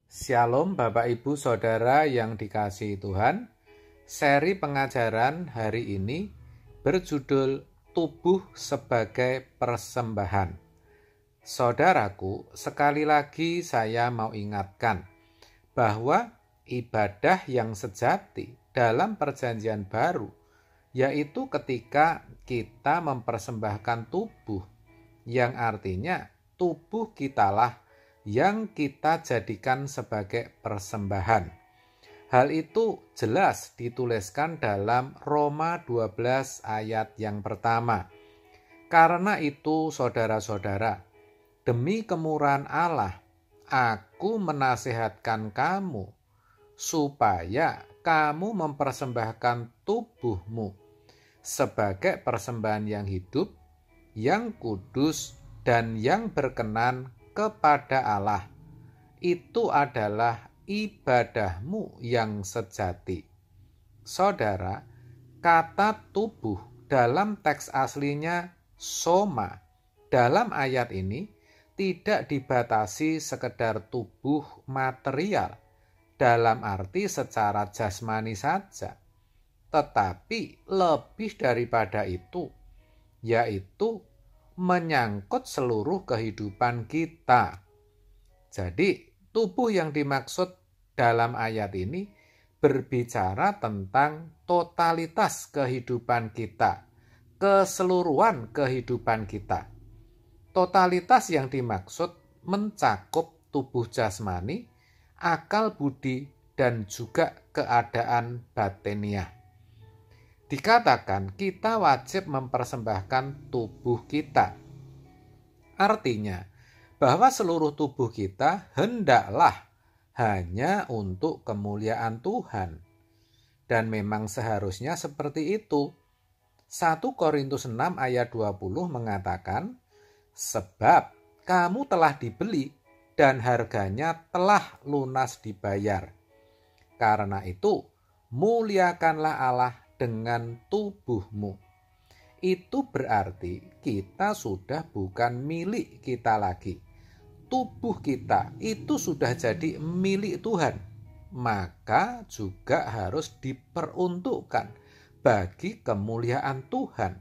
Shalom Bapak Ibu Saudara yang dikasihi Tuhan. Seri pengajaran hari ini berjudul Tubuh sebagai Persembahan. Saudaraku, sekali lagi saya mau ingatkan bahwa ibadah yang sejati dalam perjanjian baru yaitu ketika kita mempersembahkan tubuh, yang artinya tubuh kitalah yang kita jadikan sebagai persembahan. Hal itu jelas dituliskan dalam Roma 12 ayat yang pertama. Karena itu saudara-saudara, demi kemurahan Allah, aku menasihatkan kamu supaya kamu mempersembahkan tubuhmu sebagai persembahan yang hidup, yang kudus, dan yang berkenan kepada Allah. Itu adalah ibadahmu yang sejati. Saudara, kata tubuh dalam teks aslinya soma. Dalam ayat ini tidak dibatasi sekedar tubuh material dalam arti secara jasmani saja, tetapi lebih daripada itu, yaitu menyangkut seluruh kehidupan kita. Jadi, tubuh yang dimaksud dalam ayat ini berbicara tentang totalitas kehidupan kita, keseluruhan kehidupan kita. Totalitas yang dimaksud mencakup tubuh jasmani, akal budi, dan juga keadaan batiniah. Dikatakan kita wajib mempersembahkan tubuh kita. Artinya bahwa seluruh tubuh kita hendaklah hanya untuk kemuliaan Tuhan. Dan memang seharusnya seperti itu. 1 Korintus 6 ayat 20 mengatakan, sebab kamu telah dibeli dan harganya telah lunas dibayar. Karena itu, muliakanlah Allah dengan tubuhmu. Itu berarti kita sudah bukan milik kita lagi. Tubuh kita itu sudah jadi milik Tuhan. Maka juga harus diperuntukkan bagi kemuliaan Tuhan.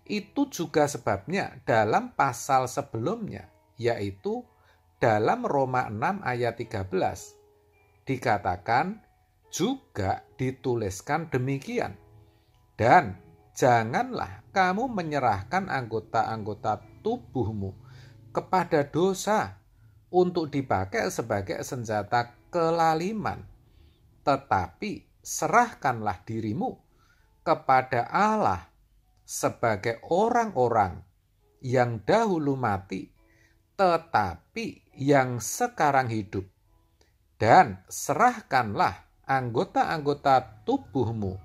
Itu juga sebabnya dalam pasal sebelumnya, yaitu dalam Roma 6 ayat 13, dikatakan juga dituliskan demikian. Dan janganlah kamu menyerahkan anggota-anggota tubuhmu kepada dosa untuk dipakai sebagai senjata kelaliman, tetapi serahkanlah dirimu kepada Allah sebagai orang-orang yang dahulu mati, tetapi yang sekarang hidup. Dan serahkanlah anggota-anggota tubuhmu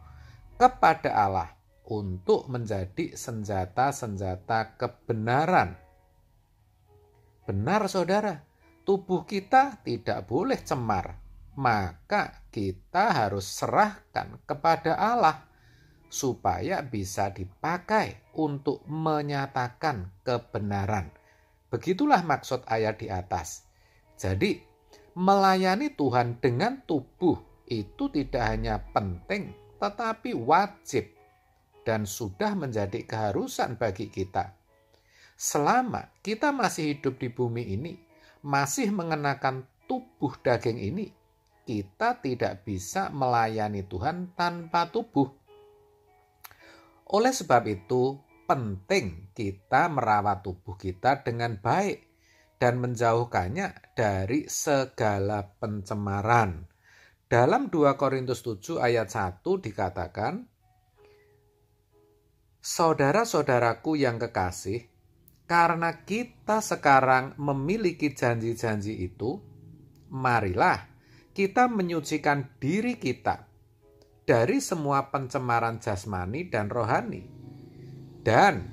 kepada Allah untuk menjadi senjata-senjata kebenaran. Benar saudara, tubuh kita tidak boleh cemar, maka kita harus serahkan kepada Allah supaya bisa dipakai untuk menyatakan kebenaran. Begitulah maksud ayat di atas. Jadi, melayani Tuhan dengan tubuh itu tidak hanya penting, tetapi wajib dan sudah menjadi keharusan bagi kita. Selama kita masih hidup di bumi ini, masih mengenakan tubuh daging ini, kita tidak bisa melayani Tuhan tanpa tubuh. Oleh sebab itu, penting kita merawat tubuh kita dengan baik dan menjauhkannya dari segala pencemaran. Dalam 2 Korintus 7 ayat 1 dikatakan, saudara-saudaraku yang kekasih, karena kita sekarang memiliki janji-janji itu, marilah kita menyucikan diri kita dari semua pencemaran jasmani dan rohani, dan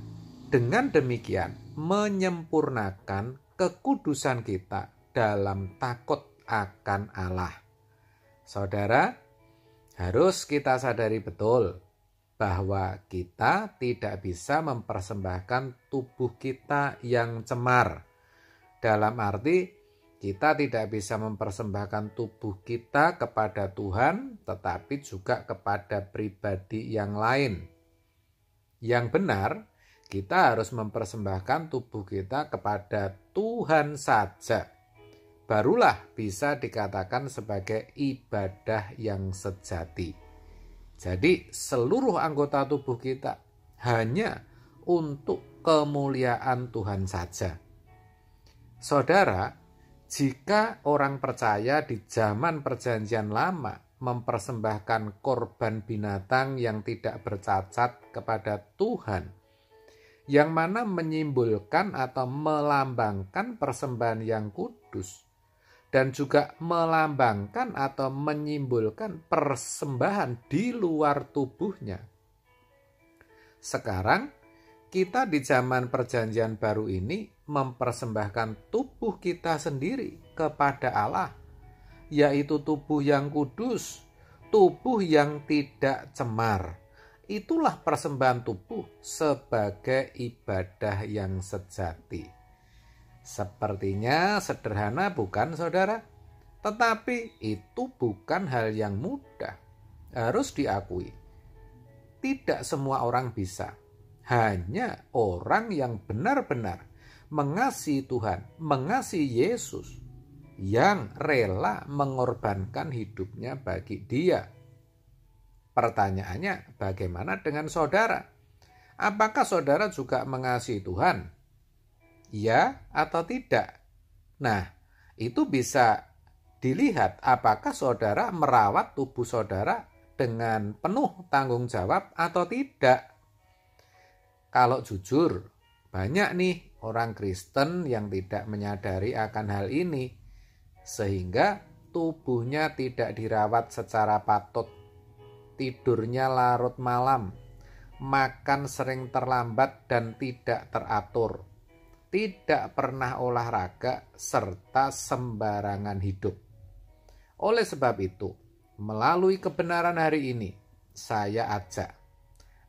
dengan demikian menyempurnakan kekudusan kita dalam takut akan Allah. Saudara, harus kita sadari betul bahwa kita tidak bisa mempersembahkan tubuh kita yang cemar. Dalam arti Kita tidak bisa mempersembahkan tubuh kita kepada Tuhan, tetapi juga kepada pribadi yang lain. Yang benar, kita harus mempersembahkan tubuh kita kepada Tuhan saja. Barulah bisa dikatakan sebagai ibadah yang sejati. Jadi seluruh anggota tubuh kita hanya untuk kemuliaan Tuhan saja. Saudara, jika orang percaya di zaman Perjanjian Lama mempersembahkan korban binatang yang tidak bercacat kepada Tuhan, yang mana menyimbolkan atau melambangkan persembahan yang kudus, dan juga melambangkan atau menyimbolkan persembahan di luar tubuhnya. Sekarang, kita di zaman Perjanjian Baru ini mempersembahkan tubuh kita sendiri kepada Allah, yaitu tubuh yang kudus, tubuh yang tidak cemar. Itulah persembahan tubuh sebagai ibadah yang sejati. Sepertinya sederhana, bukan saudara? Tetapi itu bukan hal yang mudah. Harus diakui, tidak semua orang bisa. Hanya orang yang benar-benar mengasihi Tuhan, mengasihi Yesus, yang rela mengorbankan hidupnya bagi Dia. Pertanyaannya, bagaimana dengan saudara? Apakah saudara juga mengasihi Tuhan? Ya atau tidak? Nah, itu bisa dilihat apakah saudara merawat tubuh saudara dengan penuh tanggung jawab atau tidak. Kalau jujur, banyak nih orang Kristen yang tidak menyadari akan hal ini, sehingga tubuhnya tidak dirawat secara patut, tidurnya larut malam, makan sering terlambat dan tidak teratur, tidak pernah olahraga, serta sembarangan hidup. Oleh sebab itu, melalui kebenaran hari ini, saya ajak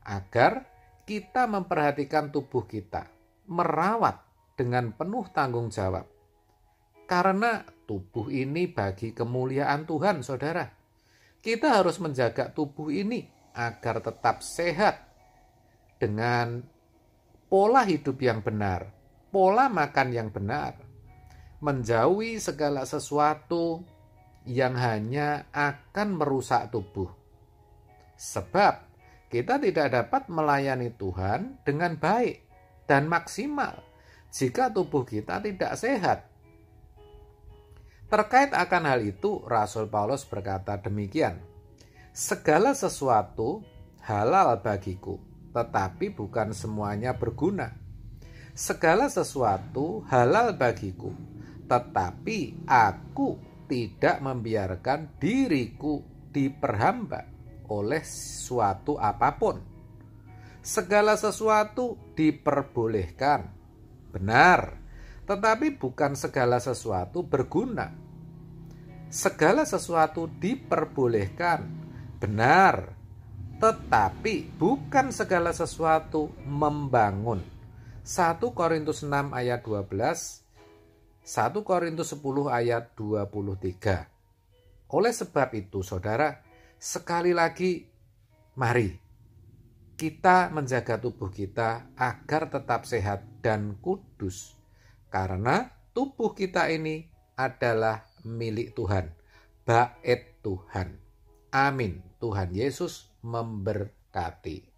agar kita memperhatikan tubuh kita, merawat dengan penuh tanggung jawab. Karena tubuh ini bagi kemuliaan Tuhan, saudara. Kita harus menjaga tubuh ini agar tetap sehat dengan pola hidup yang benar, pola makan yang benar, menjauhi segala sesuatu yang hanya akan merusak tubuh. Sebab kita tidak dapat melayani Tuhan dengan baik dan maksimal jika tubuh kita tidak sehat. Terkait akan hal itu, Rasul Paulus berkata demikian, "Segala sesuatu halal bagiku, tetapi bukan semuanya berguna. Segala sesuatu halal bagiku, tetapi aku tidak membiarkan diriku diperhamba oleh suatu apapun. Segala sesuatu diperbolehkan, benar, tetapi bukan segala sesuatu berguna. Segala sesuatu diperbolehkan, benar, tetapi bukan segala sesuatu membangun." 1 Korintus 6 ayat 12, 1 Korintus 10 ayat 23. Oleh sebab itu, saudara, sekali lagi, mari kita menjaga tubuh kita agar tetap sehat dan kudus. Karena tubuh kita ini adalah milik Tuhan, bait Tuhan. Amin. Tuhan Yesus memberkati.